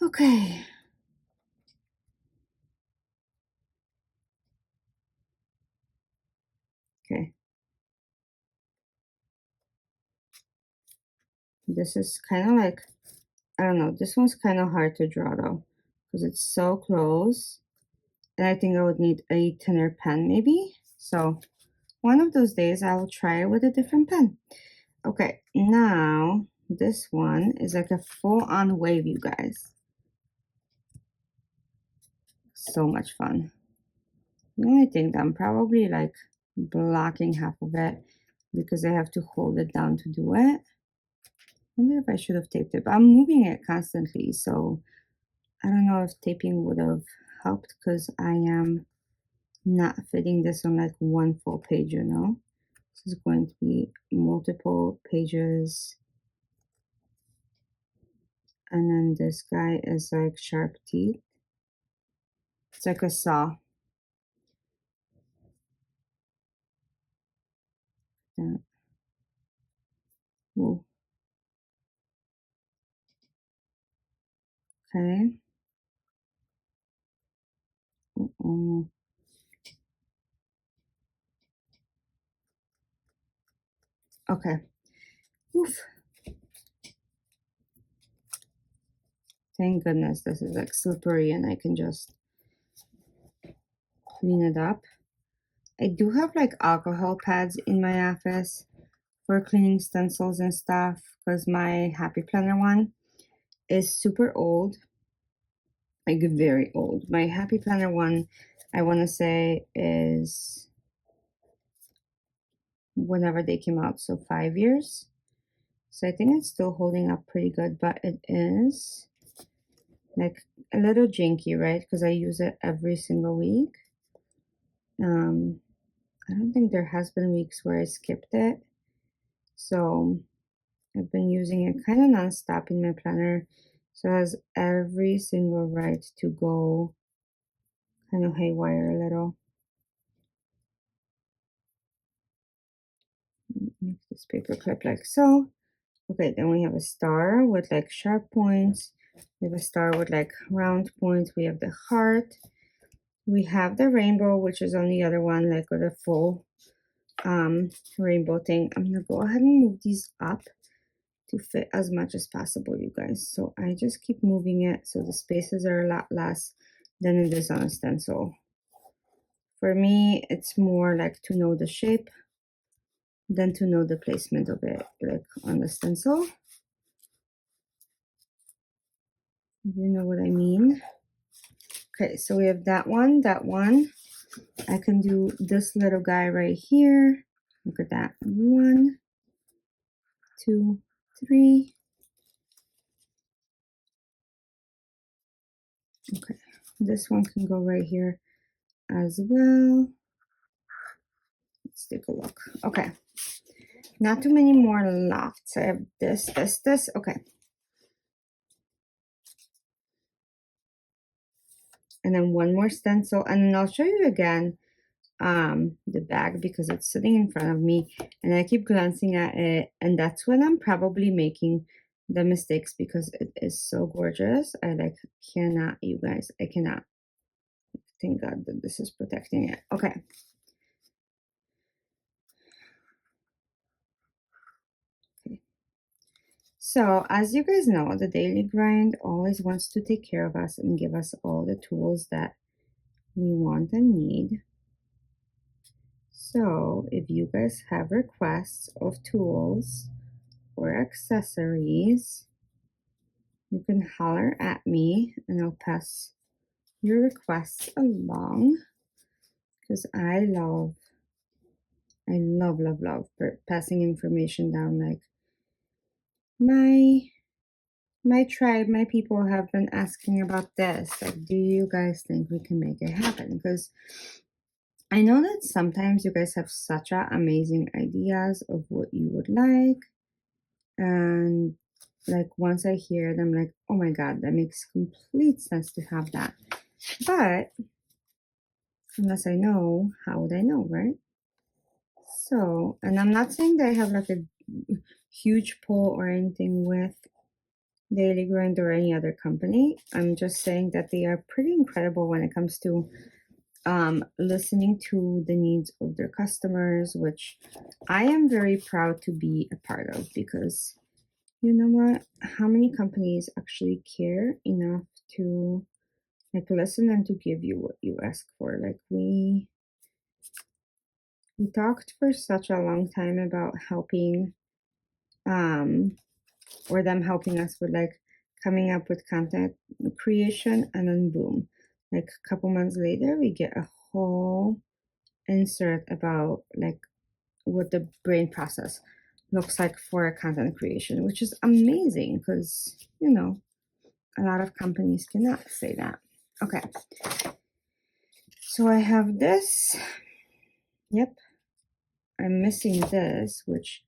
okay. Okay. This is kind of like, I don't know, this one's kind of hard to draw though, because it's so close. And I think I would need a thinner pen maybe. So one of those days I'll try it with a different pen. Okay, now this one is like a full-on wave, you guys. So much fun. The only thing, I'm probably like blocking half of it because I have to hold it down to do it. I wonder if I should have taped it, but I'm moving it constantly, so I don't know if taping would have helped because I am not fitting this on like one full page, you know? This is going to be multiple pages. And then this guy is like sharp teeth. It's like a saw. Yeah. Ooh. Okay. Uh-oh. Okay. Oof. Thank goodness this is like slippery and I can just clean it up. I do have like alcohol pads in my office for cleaning stencils and stuff because my Happy Planner one is super old, like very old. My Happy Planner one, I want to say, is whenever they came out, so 5 years. So I think it's still holding up pretty good, but it is like a little janky, right? Because I use it every single week. I don't think there has been weeks where I skipped it. So I've been using it kind of nonstop in my planner. So it has every single right to go kind of haywire a little. Make this paper clip like so. Okay, then we have a star with like sharp points. We have a star with like round points. We have the heart. We have the rainbow, which is on the other one, like with a full rainbow thing. I'm gonna go ahead and move these up to fit as much as possible, you guys. So I just keep moving it so the spaces are a lot less than it is on a stencil. For me, it's more like to know the shape than to know the placement of it, like on the stencil. You know what I mean? Okay, so we have that one, that one. I can do this little guy right here. Look at that. 1, 2, 3. Okay, this one can go right here as well. Let's take a look. Okay, not too many more left. So I have this, this, this. Okay. And then one more stencil, and then I'll show you again the bag because it's sitting in front of me and I keep glancing at it, and that's when I'm probably making the mistakes because it is so gorgeous. I like cannot, you guys, I cannot. Thank God that this is protecting it. Okay. Okay. So as you guys know, the daily grind always wants to take care of us and give us all the tools that we want and need. So if you guys have requests of tools or accessories, you can holler at me and I'll pass your requests along because I love, love passing information down. Like my tribe, my people have been asking about this. Like, do you guys think we can make it happen? Because I know that sometimes you guys have such amazing ideas of what you would like. And like once I hear them, like, oh my God, that makes complete sense to have that. But unless I know, how would I know, right? So, and I'm not saying that I have like a huge pull or anything with Daily Grind or any other company. I'm just saying that they are pretty incredible when it comes to listening to the needs of their customers, which I am very proud to be a part of because you know what? How many companies actually care enough to like listen and to give you what you ask for? Like we talked for such a long time about helping or them helping us with like coming up with content creation, and then boom, like a couple months later we get a whole insert about like what the brain process looks like for content creation, which is amazing because, you know, a lot of companies cannot say that. Okay. So I have this. Yep. I'm missing this, which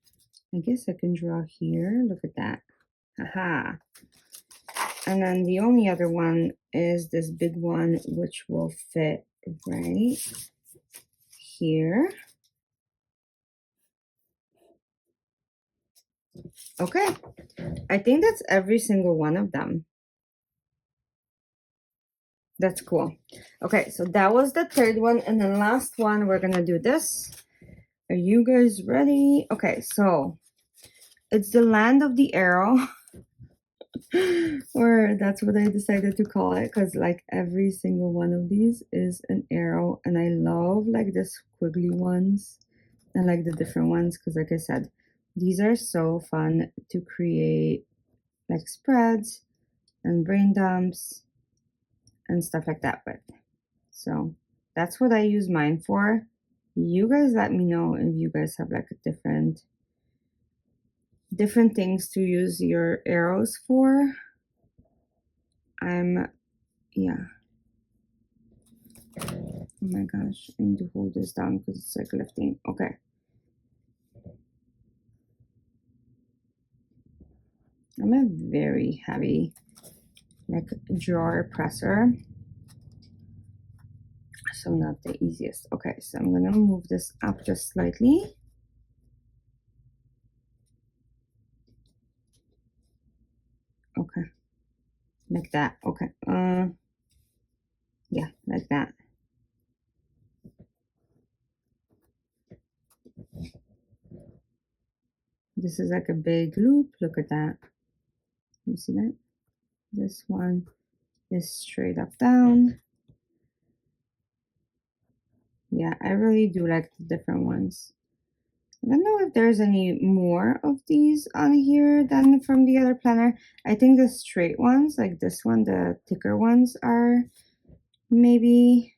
I guess I can draw here. Look at that. Haha. And then the only other one is this big one, which will fit right here. Okay. I think that's every single one of them. That's cool. Okay, so that was the third one. And then last one, we're gonna do this. Are you guys ready? Okay, so it's the land of the arrow. Or that's what I decided to call it, because like every single one of these is an arrow, and I love like the squiggly ones and like the different ones, because like I said, these are so fun to create like spreads and brain dumps and stuff like that with. So that's what I use mine for. You guys let me know if you guys have like a different things to use your arrows for. Yeah. Oh my gosh, I need to hold this down because it's like lifting. Okay. I'm a very heavy like drawer presser, so not the easiest. Okay, so I'm gonna move this up just slightly. Okay, like that. Okay, yeah, like that. This is like a big loop. Look at that. You see that? This one is straight up down. Yeah, I really do like the different ones. I don't know if there's any more of these on here than from the other planner. I think the straight ones, like this one, the thicker ones, are maybe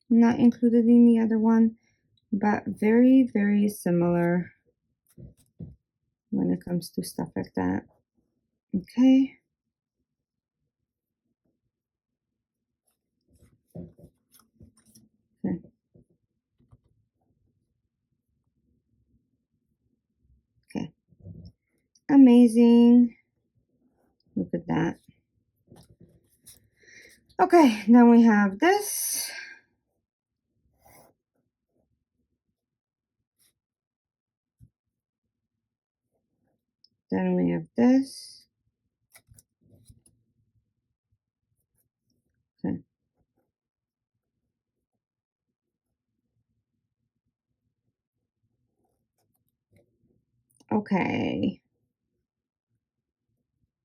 not included in the other one, but very, very similar when it comes to stuff like that. Okay. Okay. Okay. Amazing. Look at that. Okay, then we have this. Then we have this. Okay. Okay.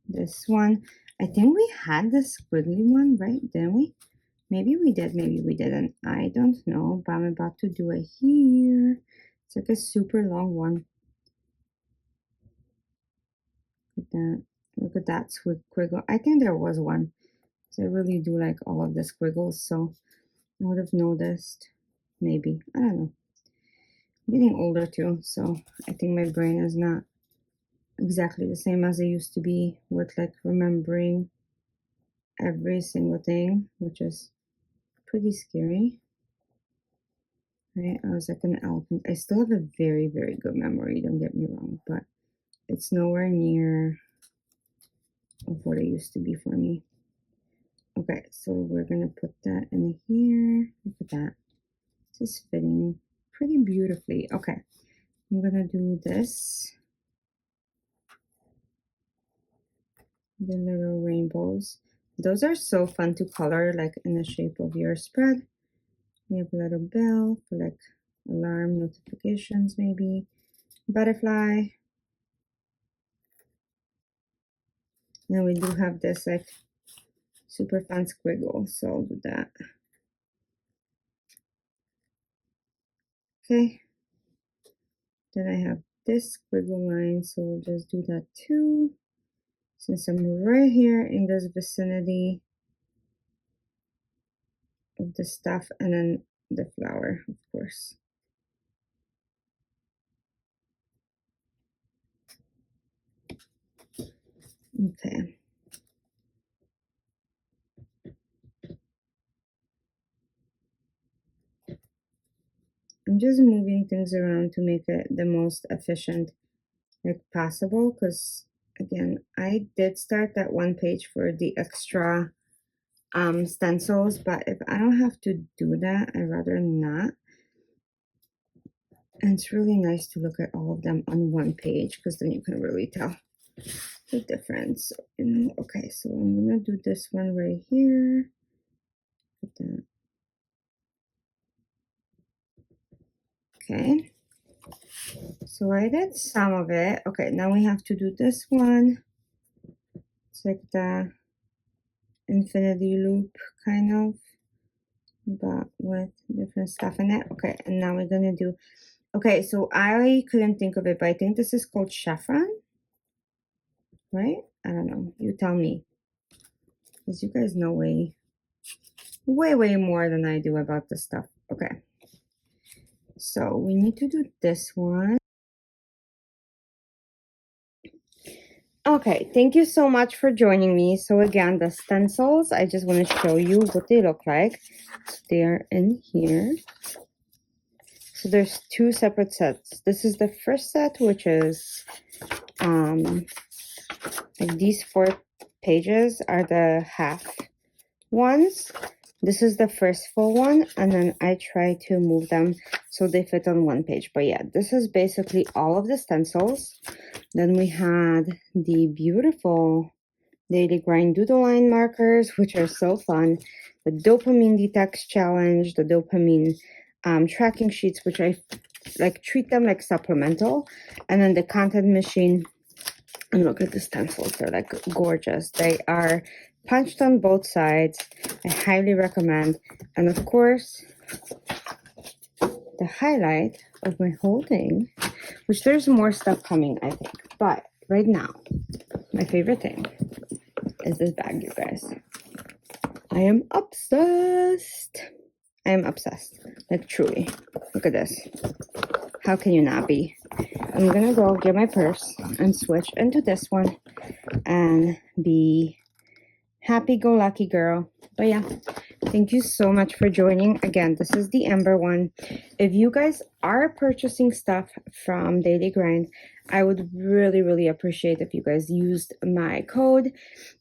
This one. I think we had the squiggly one, right? Didn't we? Maybe we did, maybe we didn't. I don't know, but I'm about to do it here. It's like a super long one. Look at that. Look at that squiggle. I think there was one. So I really do like all of the squiggles, so I would have noticed. Maybe. I don't know. I'm getting older too, so I think my brain is not exactly the same as it used to be with like remembering every single thing, which is pretty scary. Right? I was like an elephant. I still have a very, very good memory, don't get me wrong, but it's nowhere near of what it used to be for me. Okay, so we're gonna put that in here. Look at that. This is fitting pretty beautifully. Okay, I'm gonna do this. The little rainbows. Those are so fun to color, like in the shape of your spread. We have a little bell for like alarm notifications, maybe. Butterfly. Then we do have this like super fun squiggle, so I'll do that. Okay. Then I have this squiggle line, so we'll just do that too. Since I'm right here in this vicinity of the stuff, and then the flower, of course. Okay. I'm just moving things around to make it the most efficient like possible, because again, I did start that one page for the extra stencils, but if I don't have to do that, I'd rather not. And it's really nice to look at all of them on one page, because then you can really tell the difference. Okay, so I'm gonna do this one right here. Put that. Okay, so I did some of it. Okay, now we have to do this one. It's like the infinity loop kind of, but with different stuff in it. Okay, and now we're gonna do, okay, so I couldn't think of it, but I think this is called chevron, right? I don't know, you tell me, because you guys know way more than I do about this stuff. Okay, so we need to do this one. Okay, thank you so much for joining me. So again, the stencils, I just want to show you what they look like. So they are in here. So there's two separate sets. This is the first set, which is like these 4 pages are the half ones. This is the first full one, and then I try to move them so they fit on one page. But yeah, this is basically all of the stencils. Then we had the beautiful Daily Grind Doodle Line markers, which are so fun. The dopamine detox challenge, the dopamine tracking sheets, which I like treat them like supplemental. And then the content machine. And look at the stencils, they're like gorgeous. They are punched on both sides. I highly recommend. And of course, the highlight of my whole thing, which there's more stuff coming, I think. But right now, my favorite thing is this bag, you guys. I am obsessed. I am obsessed. Like truly. Look at this. How can you not be? I'm gonna go get my purse and switch into this one and be happy-go-lucky girl. But yeah, thank you so much for joining. Again, this is the Ember one. If you guys are purchasing stuff from Daily Grind, I would really appreciate if you guys used my code.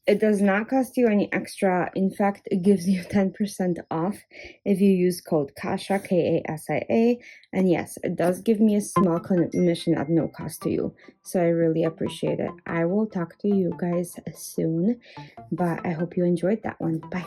It does not cost you any extra. In fact, it gives you 10% off if you use code KASIA, KASIA. And yes, it does give me a small commission at no cost to you. So I really appreciate it. I will talk to you guys soon, but I hope you enjoyed that one. Bye.